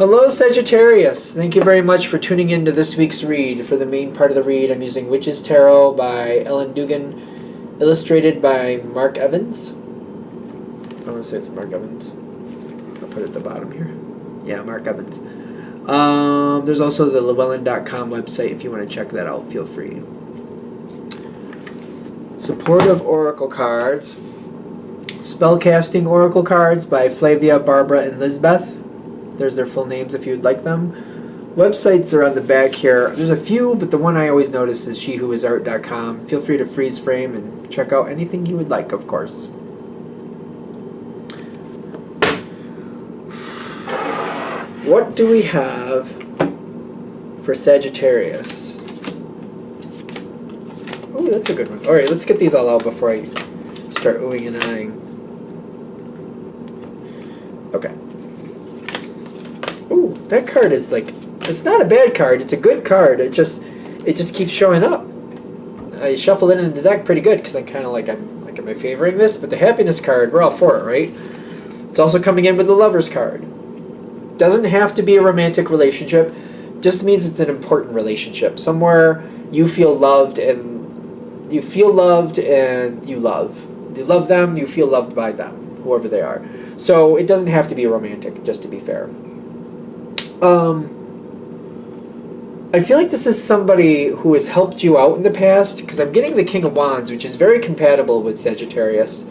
Hello, Sagittarius. Thank you very much for tuning in to this week's read. For the main part of the read, I'm using Witch's Tarot by Ellen Dugan, illustrated by Mark Evans. I want to say it's Mark Evans. I'll put it at the bottom here. Yeah, Mark Evans. There's also the Llewellyn.com website if you want to check that out. Feel free. Supportive Oracle cards. Spellcasting Oracle cards by Flavia, Barbara, and Lizbeth. There's their full names if you'd like them. Websites are on the back here. There's a few, but the one I always notice is shewhoisart.com. Feel free to freeze frame and check out anything you would like, of course. What do we have for Sagittarius? Oh, that's a good one. All right, let's get these all out before I start oohing and eyeing. Okay. Ooh, that card is like, it's not a bad card. It's a good card. It just keeps showing up. I shuffled it in the deck pretty good because I'm kind of like, am I favoring this? But the happiness card, we're all for it, right? It's also coming in with the lovers card. Doesn't have to be a romantic relationship. Just means it's an important relationship. Somewhere you feel loved and you love. You love them, you feel loved by them, whoever they are. So it doesn't have to be romantic, just to be fair. I feel like this is somebody who has helped you out in the past, because I'm getting the King of Wands, which is very compatible with Sagittarius.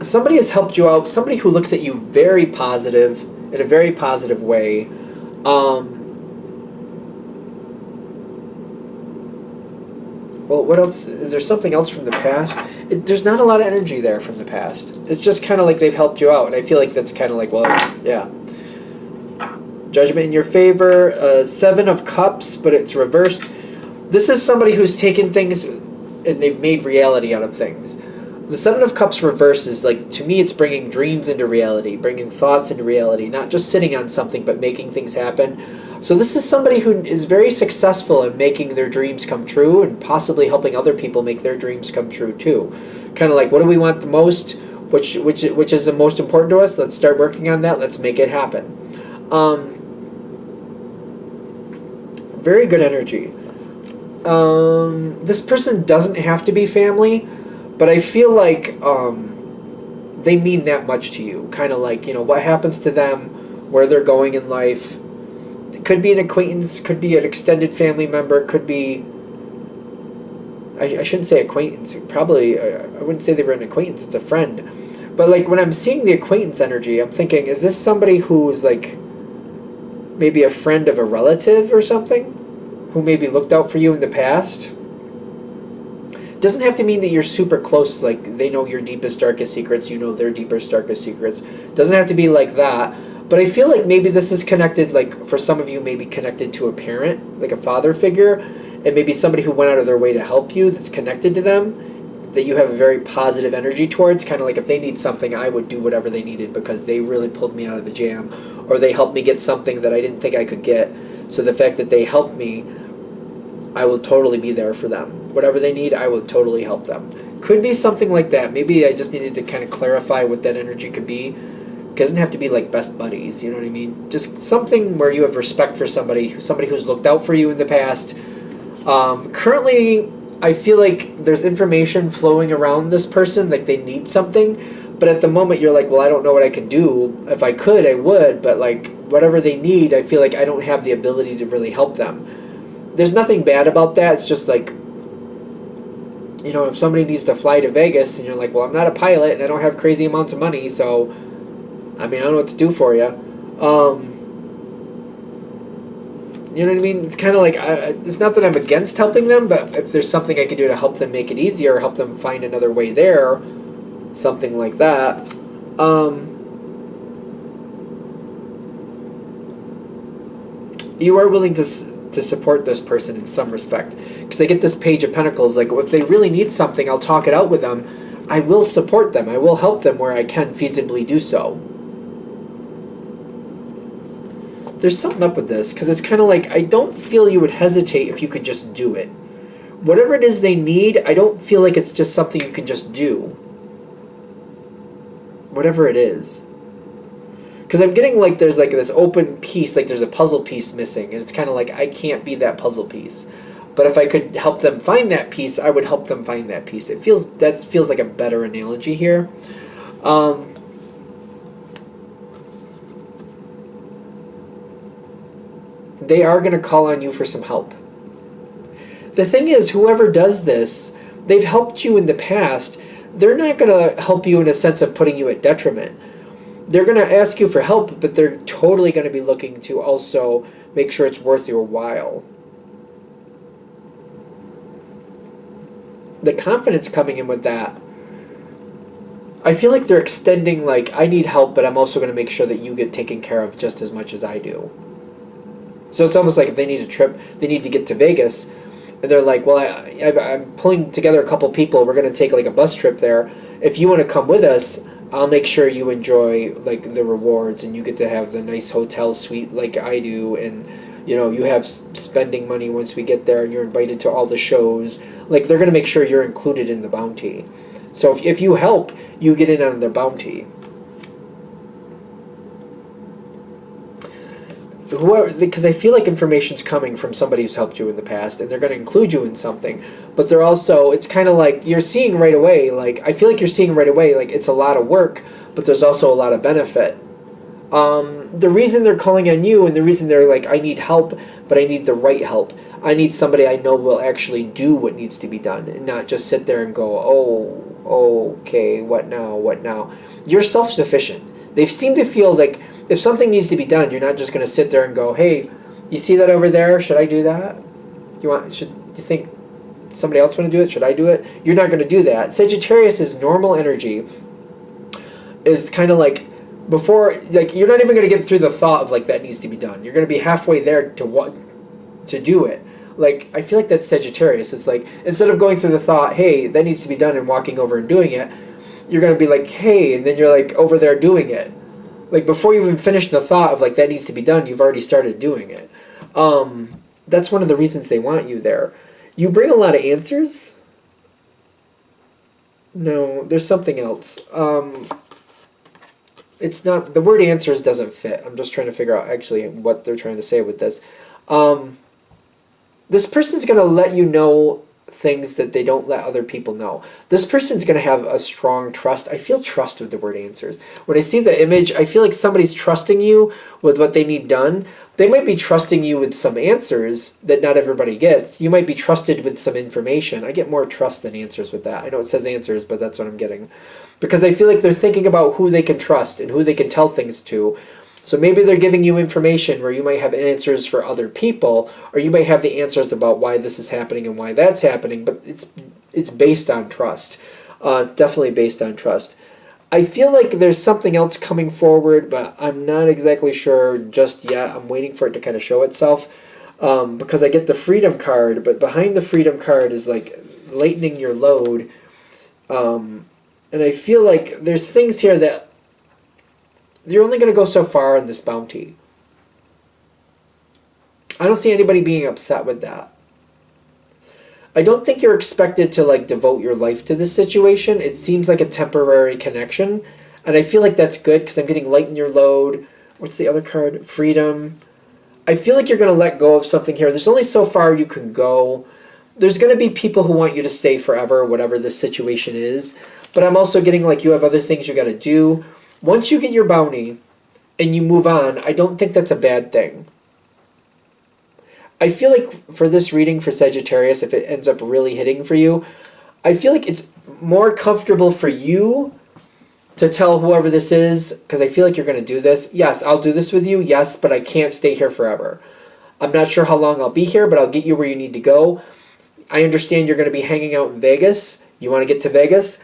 Somebody has helped you out, somebody who looks at you very positive, in a very positive way. Well, what else? Is there something else from the past? There's not a lot of energy there from the past. It's just kind of like they've helped you out, and I feel like that's kind of like, well, yeah. Judgment in your favor, 7 of Cups, but it's reversed. This is somebody who's taken things and they've made reality out of things. The 7 of Cups reverses, like, to me, it's bringing dreams into reality, bringing thoughts into reality, not just sitting on something, but making things happen. So this is somebody who is very successful in making their dreams come true and possibly helping other people make their dreams come true too. Kind of like, what do we want the most? Which is the most important to us? Let's start working on that. Let's make it happen. Very good energy. This person doesn't have to be family, but I feel like they mean that much to you. Kind of like, what happens to them, where they're going in life. It could be an acquaintance, could be an extended family member, could be... I shouldn't say acquaintance. Probably, I wouldn't say they were an acquaintance. It's a friend. But like when I'm seeing the acquaintance energy, I'm thinking, is this somebody who's like maybe a friend of a relative or something? Who maybe looked out for you in the past? Doesn't have to mean that you're super close, like they know your deepest, darkest secrets, you know their deepest, darkest secrets. Doesn't have to be like that. But I feel like maybe this is connected, like for some of you, maybe connected to a parent, like a father figure, and maybe somebody who went out of their way to help you that's connected to them, that you have a very positive energy towards. Kind of like if they need something, I would do whatever they needed because they really pulled me out of the jam, or they helped me get something that I didn't think I could get. So the fact that they helped me, I will totally be there for them. Whatever they need, I will totally help them. Could be something like that. Maybe I just needed to kind of clarify what that energy could be. It doesn't have to be like best buddies, you know what I mean? Just something where you have respect for somebody who's looked out for you in the past. Currently, I feel like there's information flowing around this person, like they need something, but at the moment you're like, well, I don't know what I can do. If I could, I would, but like whatever they need, I feel like I don't have the ability to really help them. There's nothing bad about that. It's just like, if somebody needs to fly to Vegas and you're like, well, I'm not a pilot and I don't have crazy amounts of money, so, I don't know what to do for you. You know what I mean? It's kind of like, it's not that I'm against helping them, but if there's something I can do to help them make it easier, or help them find another way there, something like that. You are willing to support this person in some respect, because they get this Page of Pentacles. Like, if they really need something, I'll talk it out with them. I will support them. I will help them where I can feasibly do so. There's something up with this, because it's kind of like, I don't feel you would hesitate if you could just do it. Whatever it is they need, I don't feel like it's just something you can just do. whatever it is. Because I'm getting like there's like this open piece, like there's a puzzle piece missing, and it's kind of like I can't be that puzzle piece. But if I could help them find that piece, I would help them find that piece. That feels like a better analogy here. They are going to call on you for some help. The thing is, whoever does this, they've helped you in the past. They're not going to help you in a sense of putting you at detriment. They're going to ask you for help, but they're totally going to be looking to also make sure it's worth your while. The confidence coming in with that, I feel like they're extending, like, I need help, but I'm also going to make sure that you get taken care of just as much as I do. So it's almost like if they need a trip, they need to get to Vegas, and they're like, well, I'm pulling together a couple people, we're going to take like a bus trip there. If you want to come with us, I'll make sure you enjoy like the rewards, and you get to have the nice hotel suite like I do, and you have spending money once we get there, and you're invited to all the shows. Like, they're going to make sure you're included in the bounty. So if you help, you get in on their bounty. Because I feel like information's coming from somebody who's helped you in the past, and they're going to include you in something. But they're also, it's kind of like you're seeing right away, like, I feel like you're seeing right away, like, it's a lot of work, but there's also a lot of benefit. The reason they're calling on you, and the reason they're like, I need help, but I need the right help. I need somebody I know will actually do what needs to be done, and not just sit there and go, oh, okay, what now? You're self-sufficient. They seem to feel like if something needs to be done, you're not just going to sit there and go, hey, you see that over there? Should I do that? Do you think somebody else want to do it? Should I do it? You're not going to do that. Sagittarius' normal energy is kind of like, before, like, you're not even going to get through the thought of like that needs to be done. You're going to be halfway there to do it. Like, I feel like that's Sagittarius. It's like, instead of going through the thought, hey, that needs to be done, and walking over and doing it, you're going to be like, hey, and then you're like over there doing it. Like, before you even finish the thought of like that needs to be done, you've already started doing it. That's one of the reasons they want you there. You bring a lot of answers. No, there's something else. It's not, the word answers doesn't fit. I'm just trying to figure out actually what they're trying to say with this. This person's going to let you know things that they don't let other people know. This person's going to have a strong trust. I feel trust with the word answers. When I see the image, I feel like somebody's trusting you with what they need done. They might be trusting you with some answers that not everybody gets. You might be trusted with some information. I get more trust than answers with that. I know it says answers, but that's what I'm getting. Because I feel like they're thinking about who they can trust and who they can tell things to. So maybe they're giving you information where you might have answers for other people, or you might have the answers about why this is happening and why that's happening, but it's based on trust. Definitely based on trust. I feel like there's something else coming forward, but I'm not exactly sure just yet. I'm waiting for it to kind of show itself, because I get the Freedom card, but behind the Freedom card is like lightening your load. And I feel like there's things here that you're only going to go so far in this bounty. I don't see anybody being upset with that. I don't think you're expected to like devote your life to this situation. It seems like a temporary connection. And I feel like that's good because I'm getting lighten your load. What's the other card? Freedom. I feel like you're going to let go of something here. There's only so far you can go. There's going to be people who want you to stay forever, whatever this situation is. But I'm also getting like you have other things you got to do. Once you get your bounty and you move on, I don't think that's a bad thing. I feel like for this reading for Sagittarius, if it ends up really hitting for you, I feel like it's more comfortable for you to tell whoever this is, because I feel like you're going to do this. Yes, I'll do this with you. Yes, but I can't stay here forever. I'm not sure how long I'll be here, but I'll get you where you need to go. I understand you're going to be hanging out in Vegas. You want to get to Vegas?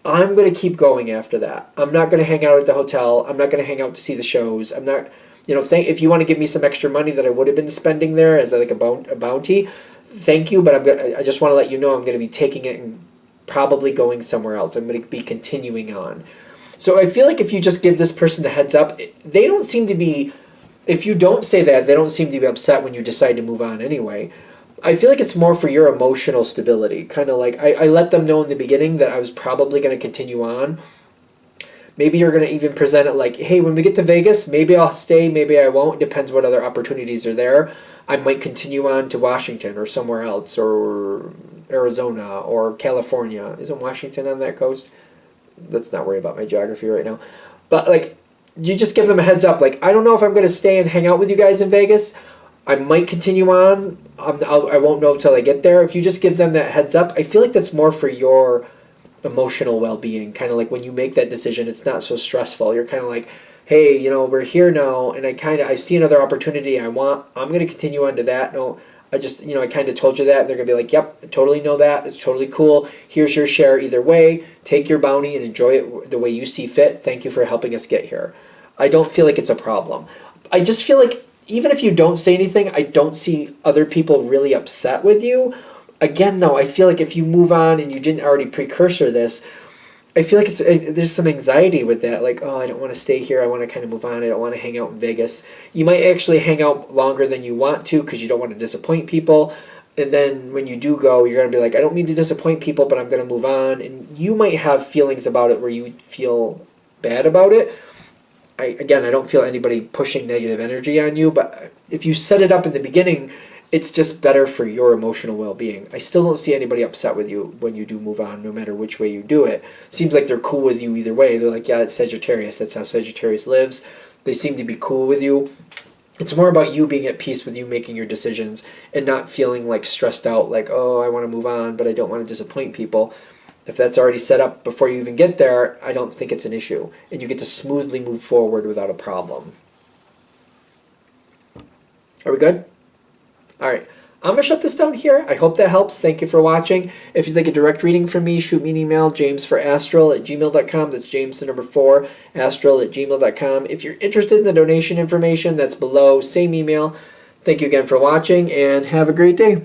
I'm going to keep going after that. I'm not going to hang out at the hotel. I'm not going to hang out to see the shows. I'm not, if you want to give me some extra money that I would have been spending there as like a bounty, thank you, but I just want to let you know I'm going to be taking it and probably going somewhere else. I'm going to be continuing on. So I feel like if you just give this person the heads up, they don't seem to be, if you don't say that, they don't seem to be upset when you decide to move on anyway. I feel like it's more for your emotional stability. Kind of like I let them know in the beginning that I was probably going to continue on Maybe you're going to even present it like, hey, when we get to Vegas, maybe I'll stay, maybe I won't. Depends what other opportunities are there. I might continue on to Washington or somewhere else, or Arizona or California. Isn't Washington on that coast? Let's not worry about my geography right now. But like, you just give them a heads up. Like, I don't know if I'm going to stay and hang out with you guys in Vegas. I might continue on. I won't know till I get there. If you just give them that heads up, I feel like that's more for your emotional well-being. Kind of like when you make that decision, it's not so stressful. You're kind of like, hey, we're here now, and I see another opportunity. I'm going to continue on to that. No, I just, I kind of told you that. And they're going to be like, yep, I totally know that. It's totally cool. Here's your share either way. Take your bounty and enjoy it the way you see fit. Thank you for helping us get here. I don't feel like it's a problem. I just feel like even if you don't say anything, I don't see other people really upset with you. Again, though, I feel like if you move on and you didn't already precursor this, I feel like there's some anxiety with that. Like, oh, I don't want to stay here. I want to kind of move on. I don't want to hang out in Vegas. You might actually hang out longer than you want to because you don't want to disappoint people. And then when you do go, you're going to be like, I don't mean to disappoint people, but I'm going to move on. And you might have feelings about it where you feel bad about it. I don't feel anybody pushing negative energy on you, but if you set it up in the beginning, it's just better for your emotional well-being. I still don't see anybody upset with you when you do move on, no matter which way you do it. Seems like they're cool with you either way. They're like, yeah, it's Sagittarius. That's how Sagittarius lives. They seem to be cool with you. It's more about you being at peace with you making your decisions and not feeling like stressed out, like, oh, I want to move on, but I don't want to disappoint people. If that's already set up before you even get there, I don't think it's an issue. And you get to smoothly move forward without a problem. Are we good? All right. I'm going to shut this down here. I hope that helps. Thank you for watching. If you'd like a direct reading from me, shoot me an email, jamesforastral@gmail.com. That's James, the number 4, astral@gmail.com. If you're interested in the donation information, that's below. Same email. Thank you again for watching, and have a great day.